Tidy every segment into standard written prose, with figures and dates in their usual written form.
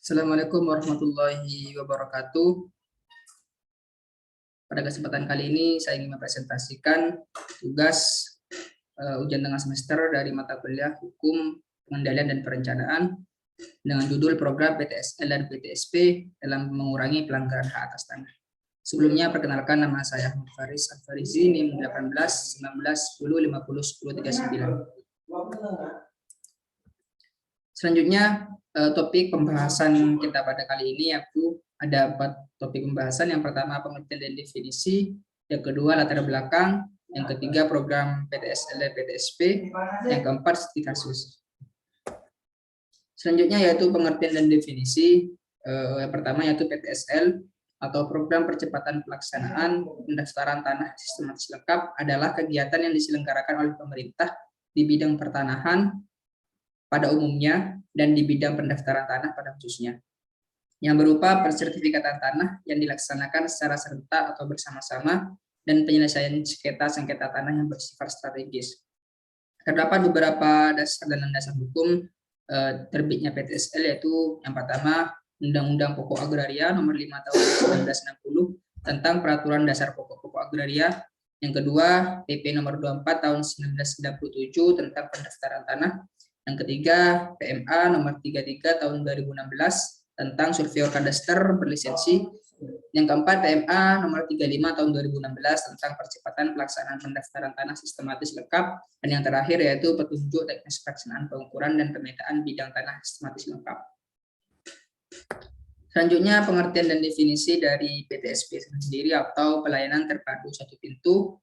Assalamualaikum warahmatullahi wabarakatuh. Pada kesempatan kali ini saya ingin mempresentasikan tugas ujian tengah semester dari mata kuliah Hukum, Pengendalian dan Perencanaan dengan judul Program PTSL dan PTSP dalam mengurangi pelanggaran hak atas tanah. Sebelumnya perkenalkan, nama saya Ahmad Faris Al-Farizi, NIM 18 19 10 50 10 39. Selanjutnya topik pembahasan kita pada kali ini yaitu ada 4 topik pembahasan. Yang pertama pengertian dan definisi, yang kedua latar belakang, yang ketiga program PTSL dan PTSP, yang keempat studi kasus. Selanjutnya yaitu pengertian dan definisi. Yang pertama yaitu PTSL atau Program Percepatan Pelaksanaan Pendaftaran Tanah Sistematis Lengkap adalah kegiatan yang diselenggarakan oleh pemerintah di bidang pertanahan pada umumnya dan di bidang pendaftaran tanah pada khususnya, yang berupa persertifikatan tanah yang dilaksanakan secara serentak atau bersama-sama dan penyelesaian sengketa tanah yang bersifat strategis. Terdapat beberapa dasar dan landasan hukum terbitnya PTSL, yaitu yang pertama Undang-Undang Pokok Agraria Nomor 5 Tahun 1960 tentang Peraturan Dasar Pokok-Pokok Agraria, yang kedua PP Nomor 24 Tahun 1997 tentang Pendaftaran Tanah, yang ketiga PMA Nomor 33 Tahun 2016 tentang Surveyor Kadaster berlisensi, yang keempat PMA Nomor 35 Tahun 2016 tentang Percepatan Pelaksanaan Pendaftaran Tanah Sistematis Lengkap, dan yang terakhir yaitu Petunjuk Teknis Pelaksanaan Pengukuran dan Pemetaan Bidang Tanah Sistematis Lengkap. Selanjutnya pengertian dan definisi dari PTSP sendiri atau Pelayanan Terpadu Satu Pintu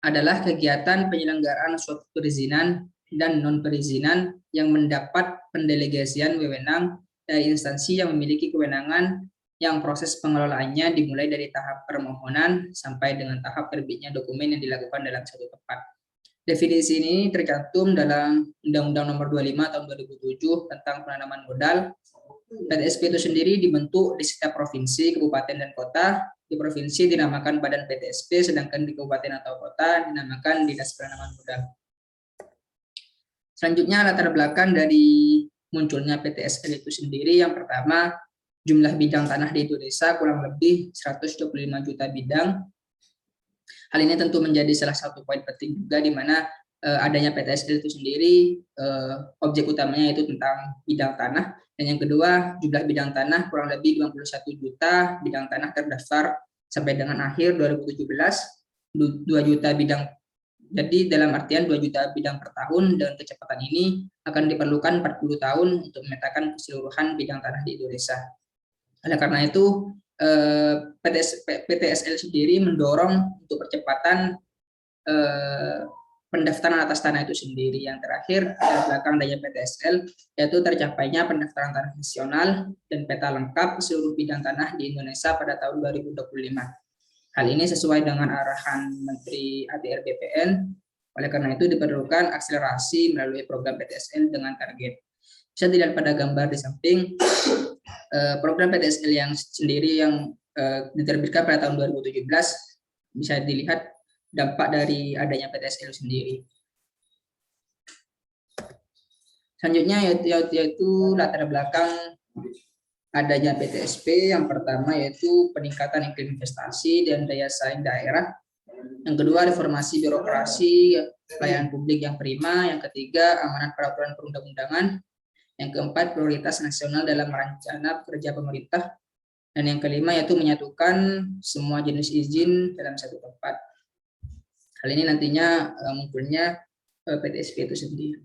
adalah kegiatan penyelenggaraan suatu perizinan dan non-perizinan yang mendapat pendelegasian wewenang dari instansi yang memiliki kewenangan yang proses pengelolaannya dimulai dari tahap permohonan sampai dengan tahap terbitnya dokumen yang dilakukan dalam satu tempat. Definisi ini tercantum dalam Undang-Undang Nomor 25 Tahun 2007 tentang penanaman modal. PTSP itu sendiri dibentuk di setiap provinsi, kabupaten, dan kota. Di provinsi dinamakan Badan PTSP, sedangkan di kabupaten atau kota dinamakan Dinas Penanaman Modal. Selanjutnya latar belakang dari munculnya PTSL itu sendiri, yang pertama jumlah bidang tanah di Indonesia kurang lebih 125 juta bidang. Hal ini tentu menjadi salah satu poin penting juga, di mana adanya PTSL itu sendiri objek utamanya itu tentang bidang tanah, dan yang kedua jumlah bidang tanah kurang lebih 51 juta bidang tanah terdaftar sampai dengan akhir 2017, 2 juta bidang. Jadi dalam artian 2 juta bidang per tahun, dan kecepatan ini akan diperlukan 40 tahun untuk memetakan keseluruhan bidang tanah di Indonesia. Oleh karena itu, PTSL sendiri mendorong untuk percepatan pendaftaran atas tanah itu sendiri. Yang terakhir, latar belakang dari PTSL yaitu tercapainya pendaftaran tanah nasional dan peta lengkap seluruh bidang tanah di Indonesia pada tahun 2025. Hal ini sesuai dengan arahan Menteri ATR BPN. Oleh karena itu diperlukan akselerasi melalui program PTSL dengan target. Bisa dilihat pada gambar di samping, program PTSL yang sendiri yang diterbitkan pada tahun 2017, bisa dilihat dampak dari adanya PTSL sendiri. Selanjutnya yaitu latar belakang adanya PTSP. Yang pertama yaitu peningkatan iklim investasi dan daya saing daerah. Yang kedua reformasi birokrasi, pelayanan publik yang prima. Yang ketiga amanat peraturan perundang-undangan. Yang keempat prioritas nasional dalam rencana kerja pemerintah. Dan yang kelima yaitu menyatukan semua jenis izin dalam satu tempat. Hal ini nantinya munculnya PTSP itu sendiri.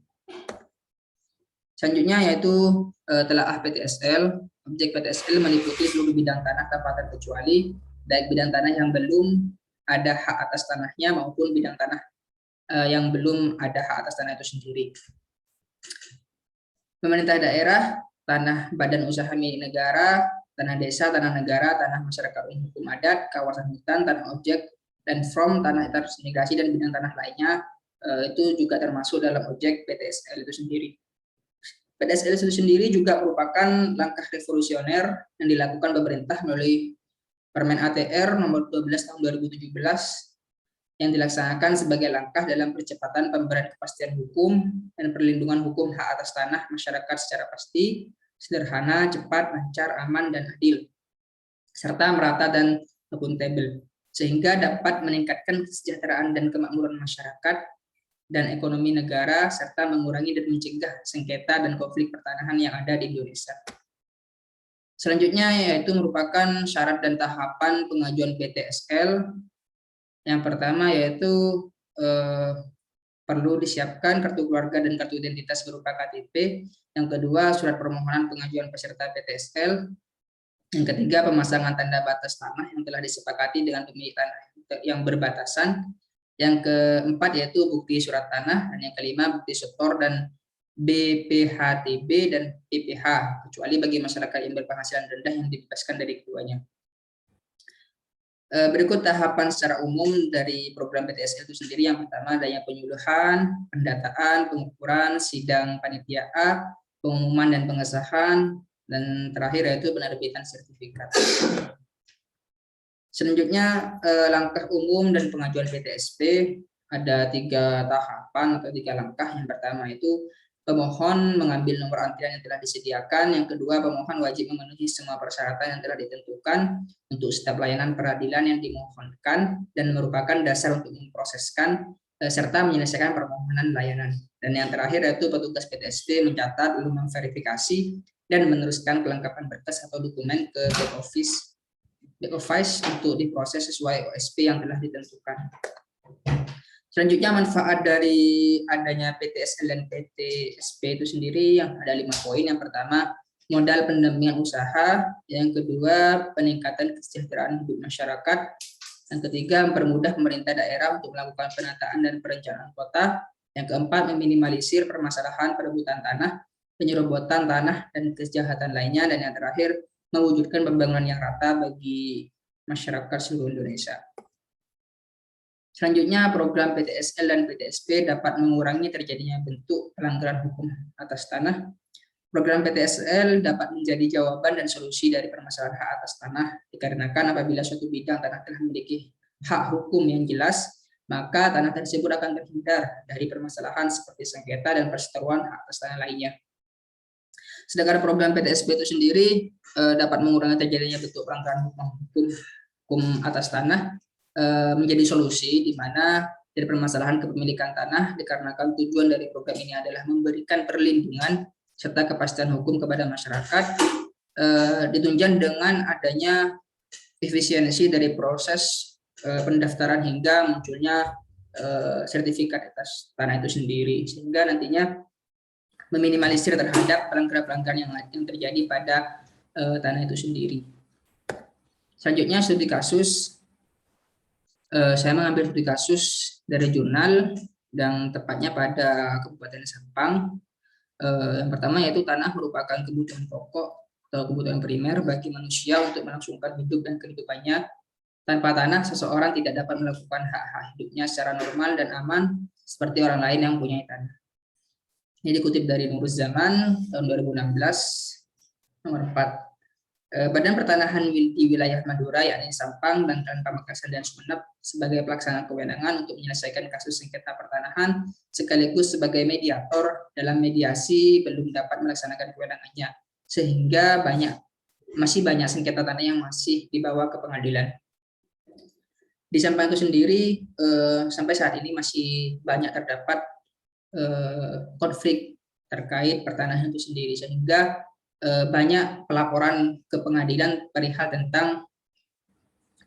Selanjutnya yaitu telaah PTSL. Objek PTSL meliputi seluruh bidang tanah tanpa terkecuali, baik bidang tanah yang belum ada hak atas tanahnya maupun bidang tanah yang belum ada hak atas tanah itu sendiri. Pemerintah daerah, tanah badan usaha milik negara, tanah desa, tanah negara, tanah masyarakat hukum adat, kawasan hutan, tanah objek, dan from tanah transmigrasi dan bidang tanah lainnya itu juga termasuk dalam objek PTSL itu sendiri. PTSL itu sendiri juga merupakan langkah revolusioner yang dilakukan pemerintah melalui Permen ATR Nomor 12 Tahun 2017 yang dilaksanakan sebagai langkah dalam percepatan pemberian kepastian hukum dan perlindungan hukum hak atas tanah masyarakat secara pasti sederhana, cepat, lancar, aman, dan adil, serta merata dan akuntabel, sehingga dapat meningkatkan kesejahteraan dan kemakmuran masyarakat dan ekonomi negara, serta mengurangi dan mencegah sengketa dan konflik pertanahan yang ada di Indonesia. Selanjutnya yaitu merupakan syarat dan tahapan pengajuan PTSL. Yang pertama yaitu perlu disiapkan kartu keluarga dan kartu identitas berupa KTP. Yang kedua, surat permohonan pengajuan peserta PTSL. Yang ketiga, pemasangan tanda batas tanah yang telah disepakati dengan pemilik tanah yang berbatasan. Yang keempat yaitu bukti surat tanah, dan yang kelima bukti setor dan BPHTB dan PPH, kecuali bagi masyarakat yang berpenghasilan rendah yang dibebaskan dari keduanya. Berikut tahapan secara umum dari program PTSL itu sendiri. Yang pertama adanya penyuluhan, pendataan, pengukuran, sidang panitia A, pengumuman dan pengesahan, dan terakhir yaitu penerbitan sertifikat. Selanjutnya langkah umum dan pengajuan PTSP, ada 3 tahapan atau 3 langkah. Yang pertama itu pemohon mengambil nomor antrian yang telah disediakan. Yang kedua, pemohon wajib memenuhi semua persyaratan yang telah ditentukan untuk setiap layanan peradilan yang dimohonkan dan merupakan dasar untuk memproseskan serta menyelesaikan permohonan layanan. Dan yang terakhir yaitu petugas PTSP mencatat, lalu memverifikasi dan meneruskan kelengkapan berkas atau dokumen ke back office untuk diproses sesuai OSP yang telah ditentukan. Selanjutnya manfaat dari adanya PTSL dan PTSP itu sendiri yang ada 5 poin. Yang pertama, modal pendampingan usaha. Yang kedua, peningkatan kesejahteraan hidup masyarakat. Yang ketiga, mempermudah pemerintah daerah untuk melakukan penataan dan perencanaan kota. Yang keempat, meminimalisir permasalahan perebutan tanah, penyerobotan tanah, dan kejahatan lainnya. Dan yang terakhir, mewujudkan pembangunan yang rata bagi masyarakat seluruh Indonesia. Selanjutnya, program PTSL dan PTSP dapat mengurangi terjadinya bentuk pelanggaran hukum atas tanah. Program PTSL dapat menjadi jawaban dan solusi dari permasalahan hak atas tanah, dikarenakan apabila suatu bidang tanah telah memiliki hak hukum yang jelas, maka tanah tersebut akan terhindar dari permasalahan seperti sengketa dan perseteruan hak atas tanah lainnya. Sedangkan program PTSP itu sendiri dapat mengurangi terjadinya bentuk pelanggaran hukum atas tanah, menjadi solusi di mana dari permasalahan kepemilikan tanah, dikarenakan tujuan dari program ini adalah memberikan perlindungan serta kepastian hukum kepada masyarakat, ditunjang dengan adanya efisiensi dari proses pendaftaran hingga munculnya sertifikat atas tanah itu sendiri, sehingga nantinya meminimalisir terhadap pelanggaran-pelanggaran yang terjadi pada tanah itu sendiri. Selanjutnya studi kasus. Saya mengambil studi kasus dari jurnal yang tepatnya pada Kabupaten Sampang. Yang pertama yaitu tanah merupakan kebutuhan pokok atau kebutuhan primer bagi manusia untuk melangsungkan hidup dan kehidupannya. Tanpa tanah, seseorang tidak dapat melakukan hak-hak hidupnya secara normal dan aman seperti orang lain yang punya tanah. Ini dikutip dari Nuruz Zaman tahun 2016, nomor 4. Badan Pertanahan di wilayah Madura, yakni Sampang, Bangkalan, Pamekasan, dan Sumeneb sebagai pelaksana kewenangan untuk menyelesaikan kasus sengketa pertanahan sekaligus sebagai mediator dalam mediasi belum dapat melaksanakan kewenangannya, sehingga masih banyak sengketa tanah yang masih dibawa ke pengadilan. Di Sampang itu sendiri sampai saat ini masih banyak terdapat konflik terkait pertanahan itu sendiri, sehingga banyak pelaporan ke pengadilan perihal tentang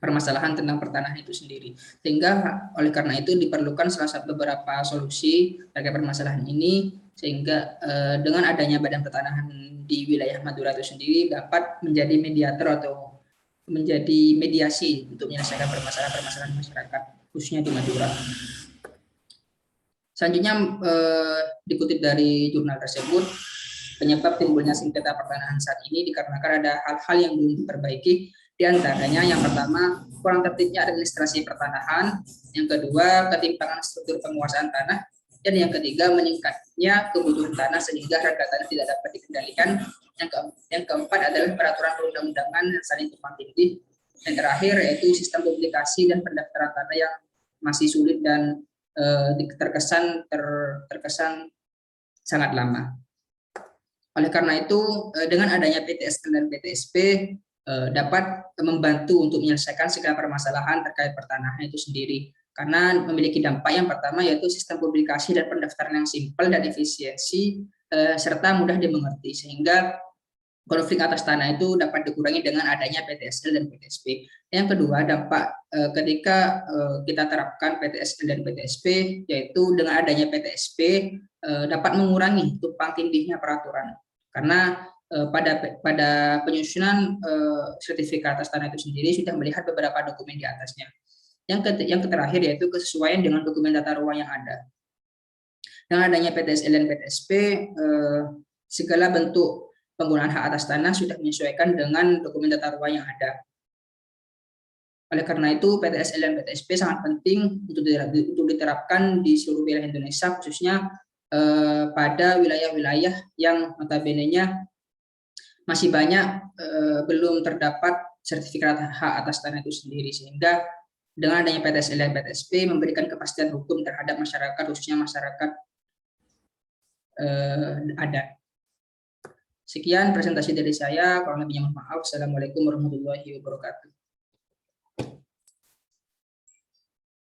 permasalahan tentang pertanahan itu sendiri, sehingga oleh karena itu diperlukan beberapa solusi terkait permasalahan ini, sehingga dengan adanya Badan Pertanahan di wilayah Madura itu sendiri dapat menjadi mediator atau menjadi mediasi untuk menyelesaikan permasalahan masyarakat khususnya di Madura. Selanjutnya dikutip dari jurnal tersebut, penyebab timbulnya sengketa pertanahan saat ini dikarenakan ada hal-hal yang belum diperbaiki, diantaranya yang pertama kurang tertibnya administrasi pertanahan, yang kedua ketimpangan struktur penguasaan tanah, dan yang ketiga meningkatnya kebutuhan tanah sehingga harga tanah tidak dapat dikendalikan, yang keempat adalah peraturan perundang-undangan yang saling tumpang tindih, dan terakhir yaitu sistem publikasi dan pendaftaran tanah yang masih sulit dan terkesan sangat lama. Oleh karena itu, dengan adanya PTSL dan PTSP dapat membantu untuk menyelesaikan segala permasalahan terkait pertanahan itu sendiri. Karena memiliki dampak yang pertama yaitu sistem publikasi dan pendaftaran yang simpel dan efisiensi serta mudah dimengerti, sehingga konflik atas tanah itu dapat dikurangi dengan adanya PTSL dan PTSP. Yang kedua, dampak ketika kita terapkan PTSL dan PTSP, yaitu dengan adanya PTSP dapat mengurangi tumpang tindihnya peraturan. Karena pada penyusunan sertifikat atas tanah itu sendiri sudah melihat beberapa dokumen di atasnya. Yang terakhir yaitu kesesuaian dengan dokumen tata ruang yang ada. Dengan adanya PTSL dan PTSP, segala bentuk penggunaan hak atas tanah sudah menyesuaikan dengan dokumen tata ruang yang ada. Oleh karena itu, PTSL dan PTSP sangat penting untuk diterapkan di seluruh wilayah Indonesia, khususnya pada wilayah-wilayah yang notabene-nya masih banyak belum terdapat sertifikat hak atas tanah itu sendiri, sehingga dengan adanya PTSL dan PTSP memberikan kepastian hukum terhadap masyarakat, khususnya masyarakat adat. Sekian presentasi dari saya, kurang lebihnya mohon maaf. Assalamualaikum warahmatullahi wabarakatuh.